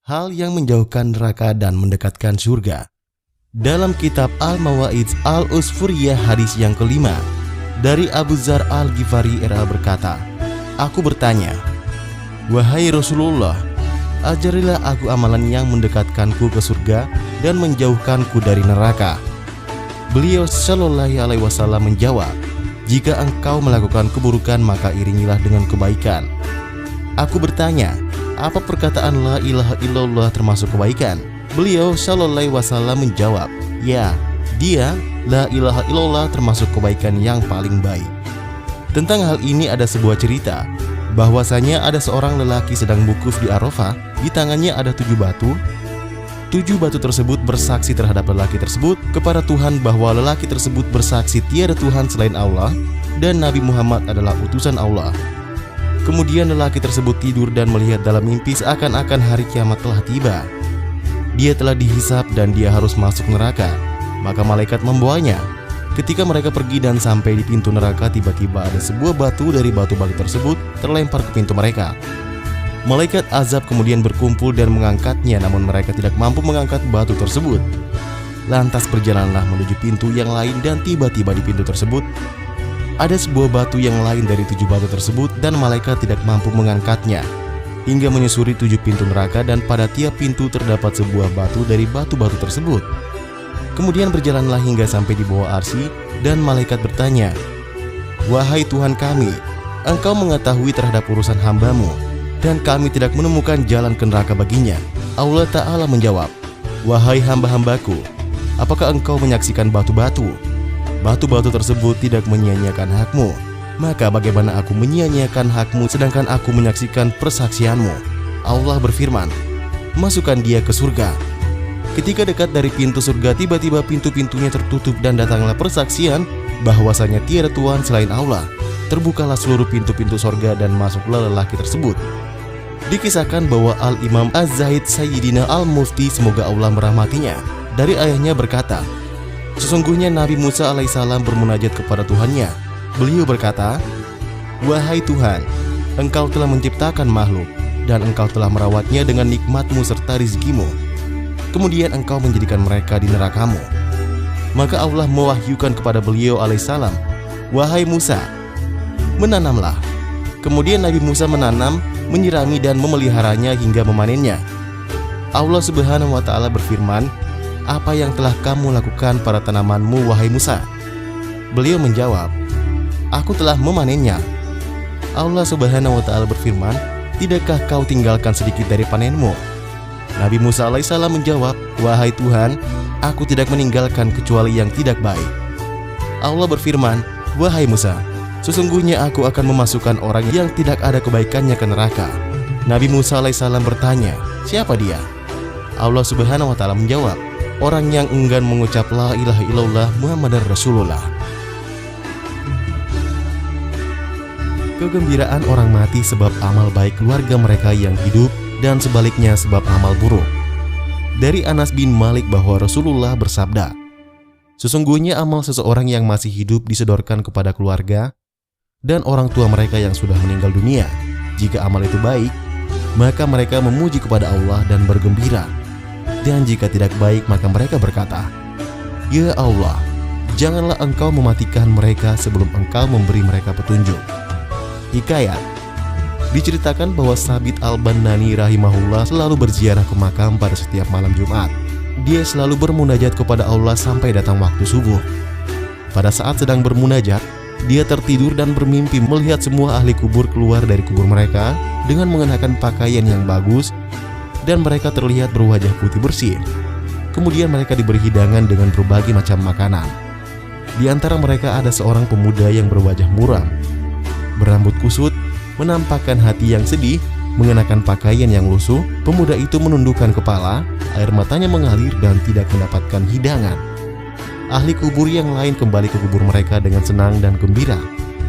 hal yang menjauhkan neraka dan mendekatkan surga. Dalam kitab Al-Mawa'idz Al-Usfuriyah hadis yang kelima, dari Abu Dzar Al-Ghifari RA berkata, aku bertanya, wahai Rasulullah, ajarilah aku amalan yang mendekatkanku ke surga dan menjauhkanku dari neraka. Beliau Shallallahu Alaihi Wasallam menjawab, jika engkau melakukan keburukan maka iringilah dengan kebaikan. Aku bertanya, apa perkataan la ilaha illallah termasuk kebaikan? Beliau Shallallahu Alaihi Wasallam menjawab, ya, dia la ilaha illallah termasuk kebaikan yang paling baik. Tentang hal ini ada sebuah cerita, bahwasanya ada seorang lelaki sedang wukuf di Arafah. Di tangannya ada 7 batu. 7 batu tersebut bersaksi terhadap lelaki tersebut kepada Tuhan bahwa lelaki tersebut bersaksi tiada Tuhan selain Allah dan Nabi Muhammad adalah utusan Allah. Kemudian lelaki tersebut tidur dan melihat dalam mimpi seakan-akan hari kiamat telah tiba. Dia telah dihisab dan dia harus masuk neraka. Maka malaikat membawanya. Ketika mereka pergi dan sampai di pintu neraka, tiba-tiba ada sebuah batu dari batu-batu tersebut terlempar ke pintu mereka. Malaikat azab kemudian berkumpul dan mengangkatnya, namun mereka tidak mampu mengangkat batu tersebut. Lantas berjalanlah menuju pintu yang lain dan tiba-tiba di pintu tersebut ada sebuah batu yang lain dari 7 batu tersebut dan malaikat tidak mampu mengangkatnya. Hingga menyusuri 7 pintu neraka dan pada tiap pintu terdapat sebuah batu dari batu-batu tersebut. Kemudian berjalanlah hingga sampai di bawah arsy dan malaikat bertanya, wahai Tuhan kami, engkau mengetahui terhadap urusan hambamu dan kami tidak menemukan jalan ke neraka baginya. Allah Ta'ala menjawab, wahai hamba-hambaku, apakah engkau menyaksikan batu-batu? Batu-batu tersebut tidak menyia-nyiakan hakmu. Maka bagaimana aku menyia-nyiakan hakmu sedangkan aku menyaksikan persaksianmu? Allah berfirman, masukkan dia ke surga. Ketika dekat dari pintu surga, tiba-tiba pintu-pintunya tertutup dan datanglah persaksian bahwasanya tiada Tuhan selain Allah. Terbukalah seluruh pintu-pintu surga dan masuklah lelaki tersebut. Dikisahkan bahwa Al-Imam Az-Zahid Sayyidina Al-Mufti, semoga Allah merahmatinya, dari ayahnya berkata, sesungguhnya Nabi Musa alaihissalam bermunajat kepada Tuhannya. Beliau berkata, wahai Tuhan, engkau telah menciptakan makhluk dan engkau telah merawatnya dengan nikmatmu serta rizkimu. Kemudian engkau menjadikan mereka di nerakamu. Maka Allah mewahyukan kepada beliau alaihissalam, wahai Musa, menanamlah. Kemudian Nabi Musa menanam, menyirami dan memeliharanya hingga memanennya. Allah Subhanahu wa Ta'ala berfirman, apa yang telah kamu lakukan pada tanamanmu wahai Musa? Beliau menjawab, aku telah memanennya. Allah Subhanahu wa Ta'ala berfirman, tidakkah kau tinggalkan sedikit dari panenmu? Nabi Musa alaihissalam menjawab, wahai Tuhan, aku tidak meninggalkan kecuali yang tidak baik. Allah berfirman, wahai Musa, sesungguhnya aku akan memasukkan orang yang tidak ada kebaikannya ke neraka. Nabi Musa alaihissalam bertanya, siapa dia? Allah Subhanahu wa Ta'ala menjawab, orang yang enggan mengucap la ilaha illallah Muhammadar Rasulullah. Kegembiraan orang mati sebab amal baik keluarga mereka yang hidup, dan sebaliknya sebab amal buruk. Dari Anas bin Malik bahwa Rasulullah bersabda, sesungguhnya amal seseorang yang masih hidup disodorkan kepada keluarga dan orang tua mereka yang sudah meninggal dunia. Jika amal itu baik, maka mereka memuji kepada Allah dan bergembira. Dan jika tidak baik, maka mereka berkata, ya Allah, janganlah engkau mematikan mereka sebelum engkau memberi mereka petunjuk. Hikayat, diceritakan bahwa Sabit Al-Banani rahimahullah selalu berziarah ke makam pada setiap malam Jumat. Dia selalu bermunajat kepada Allah sampai datang waktu subuh. Pada saat sedang bermunajat, dia tertidur dan bermimpi melihat semua ahli kubur keluar dari kubur mereka dengan mengenakan pakaian yang bagus dan mereka terlihat berwajah putih bersih. Kemudian mereka diberi hidangan dengan berbagai macam makanan. Di antara mereka ada seorang pemuda yang berwajah muram, berambut kusut, menampakkan hati yang sedih, mengenakan pakaian yang lusuh. Pemuda itu menundukkan kepala, air matanya mengalir dan tidak mendapatkan hidangan. Ahli kubur yang lain kembali ke kubur mereka dengan senang dan gembira,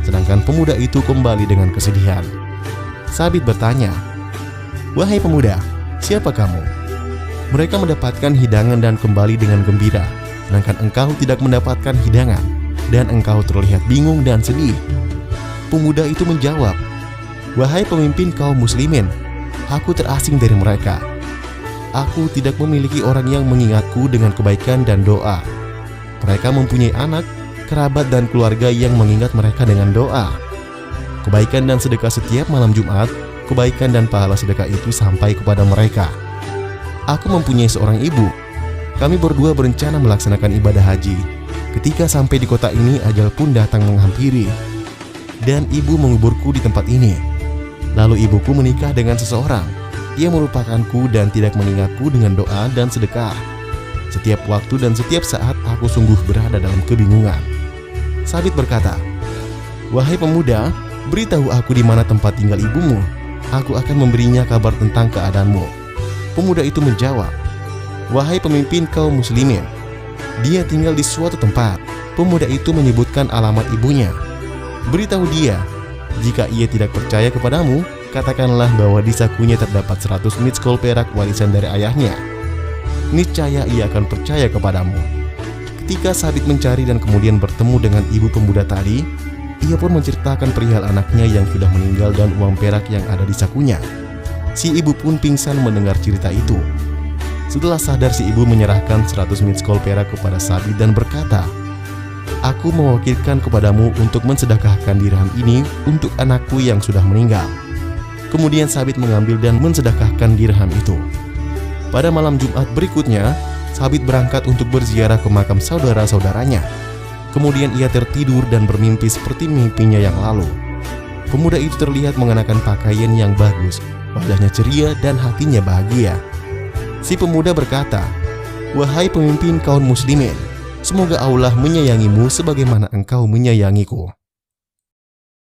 sedangkan pemuda itu kembali dengan kesedihan. Sabit bertanya, wahai pemuda, siapa kamu? Mereka mendapatkan hidangan dan kembali dengan gembira, sedangkan engkau tidak mendapatkan hidangan dan engkau terlihat bingung dan sedih. Pemuda itu menjawab, wahai pemimpin kaum muslimin, aku terasing dari mereka. aku tidak memiliki orang yang mengingatku dengan kebaikan dan doa. Mereka mempunyai anak, kerabat, dan keluarga yang mengingat mereka dengan doa. Kebaikan dan sedekah setiap malam Jumat, kebaikan dan pahala sedekah itu sampai kepada mereka. Aku mempunyai seorang ibu. Kami berdua berencana melaksanakan ibadah haji. Ketika sampai di kota ini, ajal pun datang menghampiri. Dan ibu menguburku di tempat ini. Lalu ibuku menikah dengan seseorang. Ia melupakanku dan tidak mengingatku dengan doa dan sedekah. Setiap waktu dan setiap saat aku sungguh berada dalam kebingungan. Sabit berkata, "Wahai pemuda, beritahu aku di mana tempat tinggal ibumu. Aku akan memberinya kabar tentang keadaanmu." Pemuda itu menjawab, "Wahai pemimpin kaum muslimin, dia tinggal di suatu tempat." Pemuda itu menyebutkan alamat ibunya. "Beritahu dia, jika ia tidak percaya kepadamu, katakanlah bahwa di sakunya terdapat 100 mitskol perak warisan dari ayahnya. Niscaya ia akan percaya kepadamu." Ketika Sabit mencari dan kemudian bertemu dengan ibu pemuda tadi, ia pun menceritakan perihal anaknya yang sudah meninggal dan uang perak yang ada di sakunya. Si ibu pun pingsan mendengar cerita itu. Setelah sadar, si ibu menyerahkan 100 mitskol perak kepada Sabit dan berkata, "Aku mewakilkan kepadamu untuk mensedekahkan dirham ini untuk anakku yang sudah meninggal." Kemudian Sabit mengambil dan mensedekahkan dirham itu. Pada malam Jumat berikutnya, Sabit berangkat untuk berziarah ke makam saudara-saudaranya. Kemudian ia tertidur dan bermimpi seperti mimpinya yang lalu. Pemuda itu terlihat mengenakan pakaian yang bagus, wajahnya ceria dan hatinya bahagia. Si pemuda berkata, "Wahai pemimpin kaum muslimin, semoga Allah menyayangimu sebagaimana engkau menyayangiku."